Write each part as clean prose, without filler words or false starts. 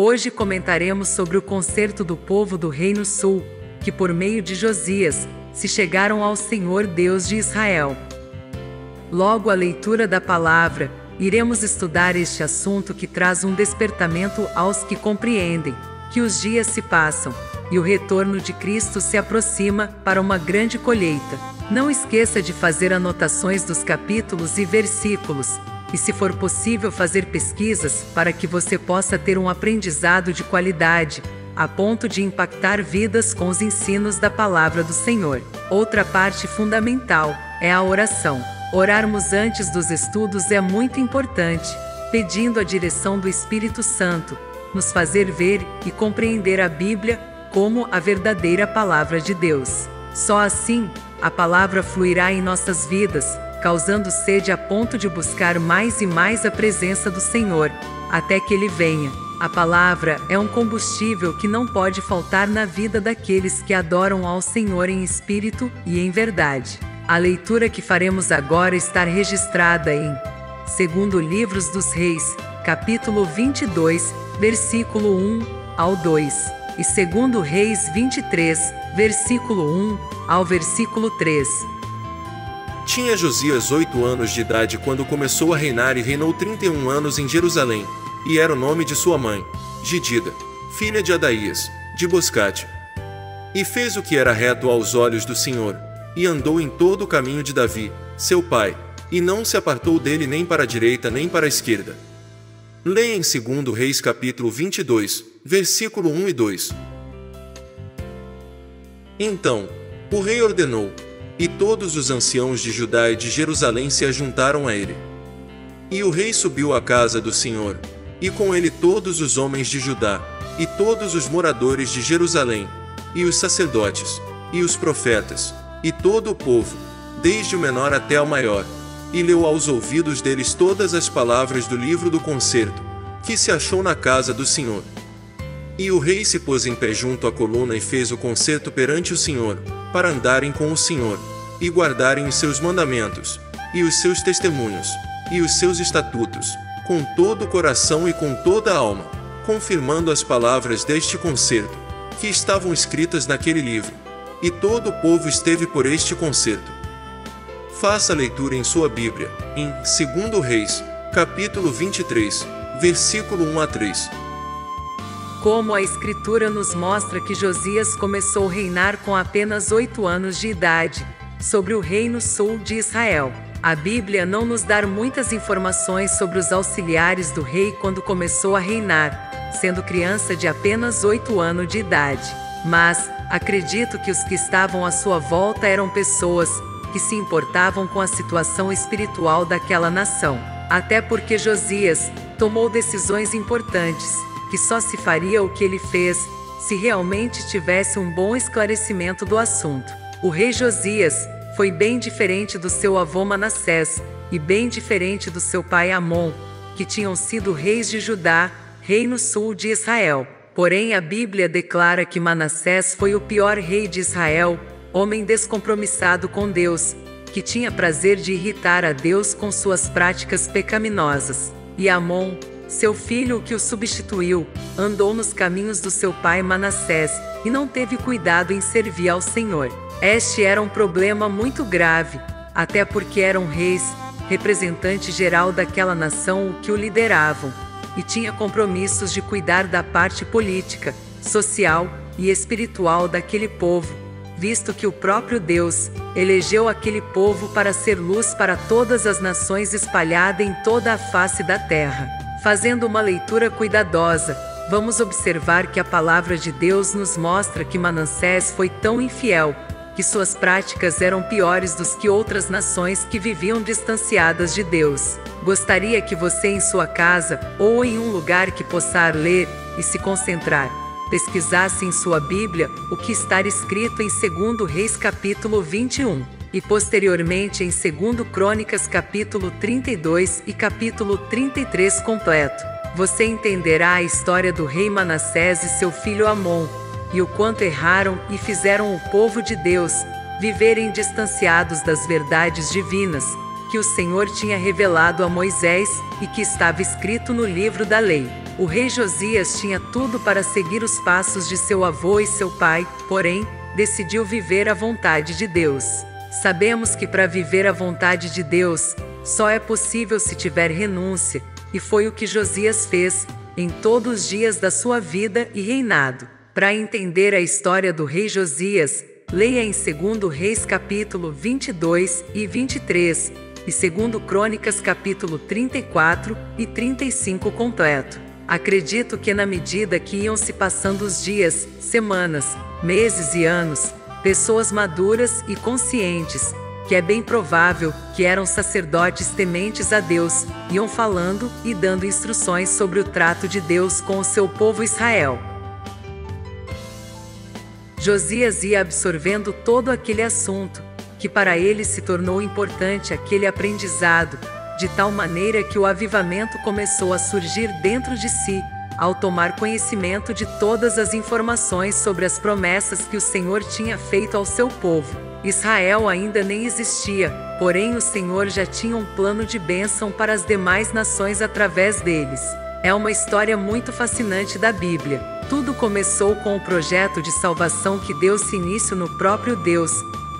Hoje comentaremos sobre o conserto do povo do Reino Sul, que por meio de Josias, se chegaram ao Senhor Deus de Israel. Logo à leitura da palavra, iremos estudar este assunto que traz um despertamento aos que compreendem que os dias se passam e o retorno de Cristo se aproxima para uma grande colheita. Não esqueça de fazer anotações dos capítulos e versículos, e se for possível fazer pesquisas para que você possa ter um aprendizado de qualidade, a ponto de impactar vidas com os ensinos da palavra do Senhor. Outra parte fundamental é a oração. Orarmos antes dos estudos é muito importante, pedindo a direção do Espírito Santo, nos fazer ver e compreender a Bíblia como a verdadeira palavra de Deus. Só assim, a palavra fluirá em nossas vidas, causando sede a ponto de buscar mais e mais a presença do Senhor, até que Ele venha. A palavra é um combustível que não pode faltar na vida daqueles que adoram ao Senhor em espírito e em verdade. A leitura que faremos agora está registrada em 2 Livros dos Reis, capítulo 22, versículo 1 ao 2, e 2 Reis 23, versículo 1 ao versículo 3. Tinha Josias 8 anos de idade quando começou a reinar e reinou 31 anos em Jerusalém, e era o nome de sua mãe, Gidida, filha de Adaías, de Boscate. E fez o que era reto aos olhos do Senhor, e andou em todo o caminho de Davi, seu pai, e não se apartou dele nem para a direita nem para a esquerda. Leia em 2 Reis capítulo 22, versículo 1 e 2. Então, o rei ordenou, e todos os anciãos de Judá e de Jerusalém se ajuntaram a ele. E o rei subiu à casa do Senhor, e com ele todos os homens de Judá, e todos os moradores de Jerusalém, e os sacerdotes, e os profetas, e todo o povo, desde o menor até o maior, e leu aos ouvidos deles todas as palavras do livro do concerto, que se achou na casa do Senhor. E o rei se pôs em pé junto à coluna e fez o concerto perante o Senhor, para andarem com o Senhor, e guardarem os seus mandamentos, e os seus testemunhos, e os seus estatutos, com todo o coração e com toda a alma, confirmando as palavras deste concerto, que estavam escritas naquele livro. E todo o povo esteve por este concerto. Faça a leitura em sua Bíblia, em 2 Reis, capítulo 23, versículo 1 a 3. Como a Escritura nos mostra que Josias começou a reinar com apenas 8 anos de idade, sobre o Reino Sul de Israel. A Bíblia não nos dá muitas informações sobre os auxiliares do rei quando começou a reinar, sendo criança de apenas 8 anos de idade. Mas, acredito que os que estavam à sua volta eram pessoas que se importavam com a situação espiritual daquela nação. Até porque Josias tomou decisões importantes, que só se faria o que ele fez se realmente tivesse um bom esclarecimento do assunto. O rei Josias foi bem diferente do seu avô Manassés e bem diferente do seu pai Amon, que tinham sido reis de Judá, reino sul de Israel. Porém, a Bíblia declara que Manassés foi o pior rei de Israel, homem descompromissado com Deus, que tinha prazer de irritar a Deus com suas práticas pecaminosas. E Amon, seu filho que o substituiu, andou nos caminhos do seu pai Manassés e não teve cuidado em servir ao Senhor. Este era um problema muito grave, até porque eram reis, representante geral daquela nação o que o lideravam, e tinha compromissos de cuidar da parte política, social e espiritual daquele povo, visto que o próprio Deus elegeu aquele povo para ser luz para todas as nações espalhada em toda a face da terra. Fazendo uma leitura cuidadosa, vamos observar que a palavra de Deus nos mostra que Manassés foi tão infiel, que suas práticas eram piores do que outras nações que viviam distanciadas de Deus. Gostaria que você em sua casa, ou em um lugar que possa ler e se concentrar, pesquisasse em sua Bíblia o que está escrito em 2 Reis capítulo 21, e posteriormente em 2 Crônicas capítulo 32 e capítulo 33 completo. Você entenderá a história do rei Manassés e seu filho Amon, e o quanto erraram e fizeram o povo de Deus viverem distanciados das verdades divinas que o Senhor tinha revelado a Moisés e que estava escrito no livro da lei. O rei Josias tinha tudo para seguir os passos de seu avô e seu pai, porém, decidiu viver a vontade de Deus. Sabemos que para viver a vontade de Deus, só é possível se tiver renúncia, e foi o que Josias fez em todos os dias da sua vida e reinado. Para entender a história do rei Josias, leia em 2 Reis capítulo 22 e 23 e 2 Crônicas capítulo 34 e 35 completo. Acredito que na medida que iam se passando os dias, semanas, meses e anos, pessoas maduras e conscientes, que é bem provável que eram sacerdotes tementes a Deus, iam falando e dando instruções sobre o trato de Deus com o seu povo Israel. Josias ia absorvendo todo aquele assunto, que para ele se tornou importante aquele aprendizado, de tal maneira que o avivamento começou a surgir dentro de si, ao tomar conhecimento de todas as informações sobre as promessas que o Senhor tinha feito ao seu povo. Israel ainda nem existia, porém o Senhor já tinha um plano de bênção para as demais nações através deles. É uma história muito fascinante da Bíblia. Tudo começou com o projeto de salvação que deu-se início no próprio Deus,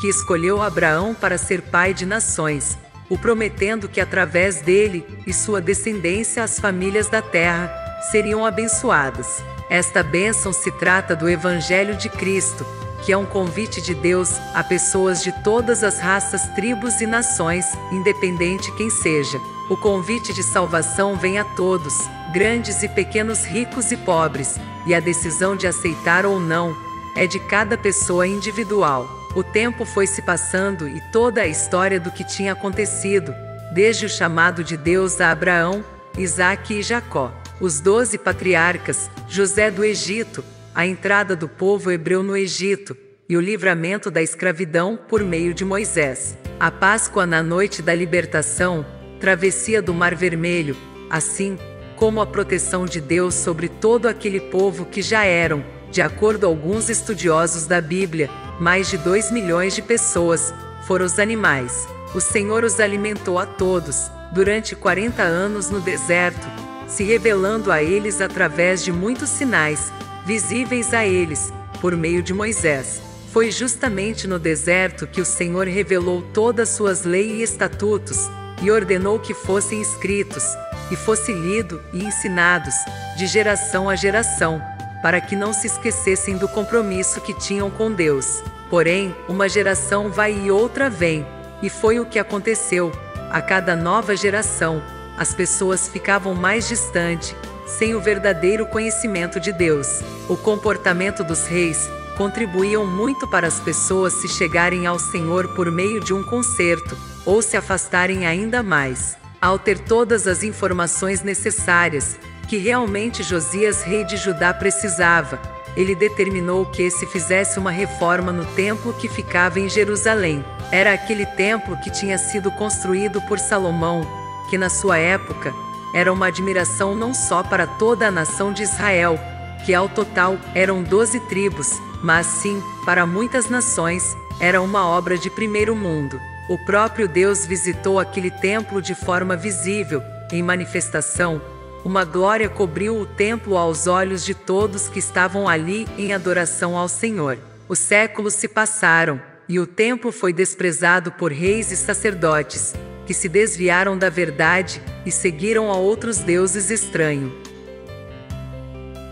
que escolheu Abraão para ser pai de nações, o prometendo que através dele e sua descendência as famílias da terra seriam abençoadas. Esta bênção se trata do Evangelho de Cristo, que é um convite de Deus a pessoas de todas as raças, tribos e nações, independente quem seja. O convite de salvação vem a todos, grandes e pequenos, ricos e pobres, e a decisão de aceitar ou não é de cada pessoa individual. O tempo foi se passando e toda a história do que tinha acontecido, desde o chamado de Deus a Abraão, Isaque e Jacó, os 12 patriarcas, José do Egito, a entrada do povo hebreu no Egito e o livramento da escravidão por meio de Moisés, a Páscoa na noite da libertação, travessia do Mar Vermelho, assim como a proteção de Deus sobre todo aquele povo que já eram, de acordo com alguns estudiosos da Bíblia, mais de 2 milhões de pessoas, foram os animais. O Senhor os alimentou a todos, durante 40 anos no deserto, se revelando a eles através de muitos sinais, visíveis a eles, por meio de Moisés. Foi justamente no deserto que o Senhor revelou todas suas leis e estatutos, e ordenou que fossem escritos, e fosse lido e ensinados, de geração a geração, para que não se esquecessem do compromisso que tinham com Deus. Porém, uma geração vai e outra vem, e foi o que aconteceu. A cada nova geração, as pessoas ficavam mais distantes, sem o verdadeiro conhecimento de Deus. O comportamento dos reis contribuíam muito para as pessoas se chegarem ao Senhor por meio de um conserto, ou se afastarem ainda mais. Ao ter todas as informações necessárias, que realmente Josias, rei de Judá, precisava, ele determinou que se fizesse uma reforma no templo que ficava em Jerusalém. Era aquele templo que tinha sido construído por Salomão, que na sua época era uma admiração não só para toda a nação de Israel, que ao total eram 12 tribos, mas sim, para muitas nações, era uma obra de primeiro mundo. O próprio Deus visitou aquele templo de forma visível, em manifestação. Uma glória cobriu o templo aos olhos de todos que estavam ali em adoração ao Senhor. Os séculos se passaram, e o templo foi desprezado por reis e sacerdotes, que se desviaram da verdade e seguiram a outros deuses estranhos.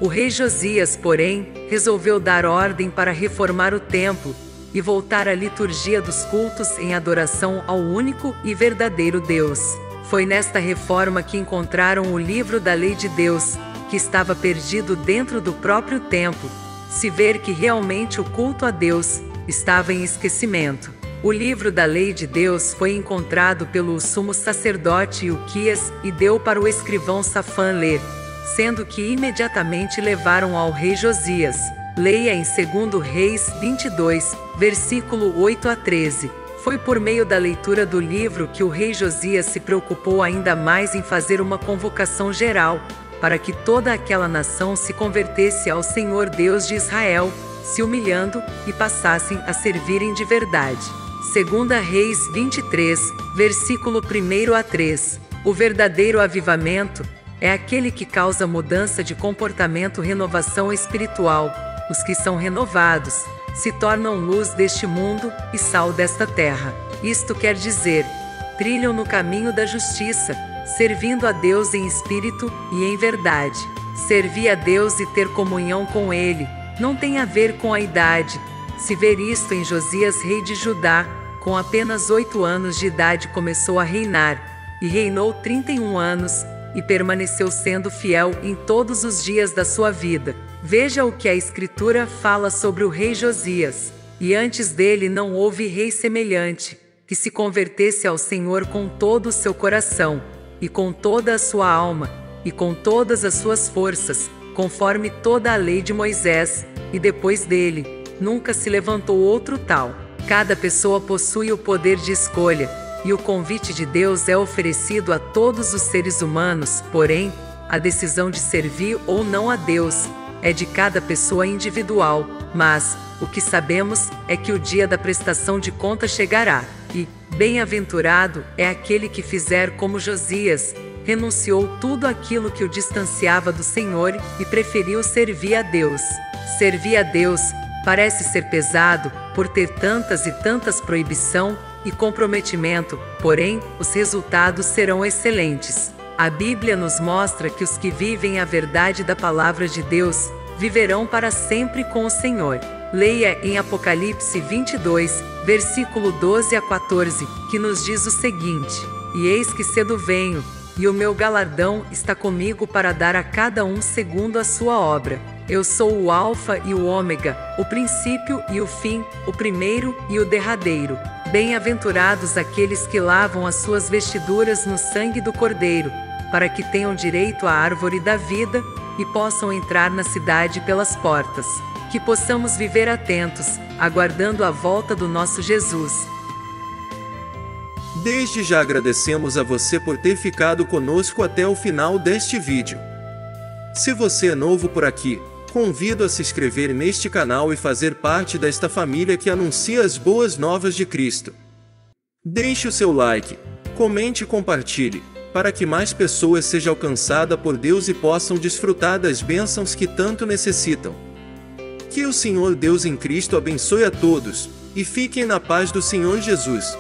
O rei Josias, porém, resolveu dar ordem para reformar o templo e voltar à liturgia dos cultos em adoração ao único e verdadeiro Deus. Foi nesta reforma que encontraram o livro da lei de Deus, que estava perdido dentro do próprio templo, se ver que realmente o culto a Deus estava em esquecimento. O livro da lei de Deus foi encontrado pelo sumo sacerdote Ilquias e deu para o escrivão Safã ler, sendo que imediatamente levaram ao rei Josias. Leia em 2 Reis 22, versículo 8 a 13. Foi por meio da leitura do livro que o rei Josias se preocupou ainda mais em fazer uma convocação geral, para que toda aquela nação se convertesse ao Senhor Deus de Israel, se humilhando e passassem a servirem de verdade. 2 Reis 23, versículo 1 a 3. O verdadeiro avivamento é aquele que causa mudança de comportamento, renovação espiritual. Os que são renovados se tornam luz deste mundo e sal desta terra. Isto quer dizer, trilham no caminho da justiça, servindo a Deus em espírito e em verdade. Servir a Deus e ter comunhão com Ele não tem a ver com a idade. Se ver isto em Josias, rei de Judá, com apenas 8 anos de idade começou a reinar, e reinou 31 anos, e permaneceu sendo fiel em todos os dias da sua vida. Veja o que a Escritura fala sobre o rei Josias. E antes dele não houve rei semelhante, que se convertesse ao Senhor com todo o seu coração, e com toda a sua alma, e com todas as suas forças, conforme toda a lei de Moisés, e depois dele, nunca se levantou outro tal. Cada pessoa possui o poder de escolha, e o convite de Deus é oferecido a todos os seres humanos, porém, a decisão de servir ou não a Deus é de cada pessoa individual, mas o que sabemos é que o dia da prestação de contas chegará, e bem-aventurado é aquele que fizer como Josias, renunciou tudo aquilo que o distanciava do Senhor e preferiu servir a Deus. Servir a Deus parece ser pesado por ter tantas e tantas proibição e comprometimento, porém, os resultados serão excelentes. A Bíblia nos mostra que os que vivem a verdade da palavra de Deus viverão para sempre com o Senhor. Leia em Apocalipse 22, versículo 12 a 14, que nos diz o seguinte: E eis que cedo venho, e o meu galardão está comigo para dar a cada um segundo a sua obra. Eu sou o Alfa e o Ômega, o princípio e o fim, o primeiro e o derradeiro. Bem-aventurados aqueles que lavam as suas vestiduras no sangue do Cordeiro, para que tenham direito à árvore da vida e possam entrar na cidade pelas portas. Que possamos viver atentos, aguardando a volta do nosso Jesus. Desde já agradecemos a você por ter ficado conosco até o final deste vídeo. Se você é novo por aqui, convido a se inscrever neste canal e fazer parte desta família que anuncia as boas novas de Cristo. Deixe o seu like, comente e compartilhe, para que mais pessoas sejam alcançadas por Deus e possam desfrutar das bênçãos que tanto necessitam. Que o Senhor Deus em Cristo abençoe a todos, e fiquem na paz do Senhor Jesus.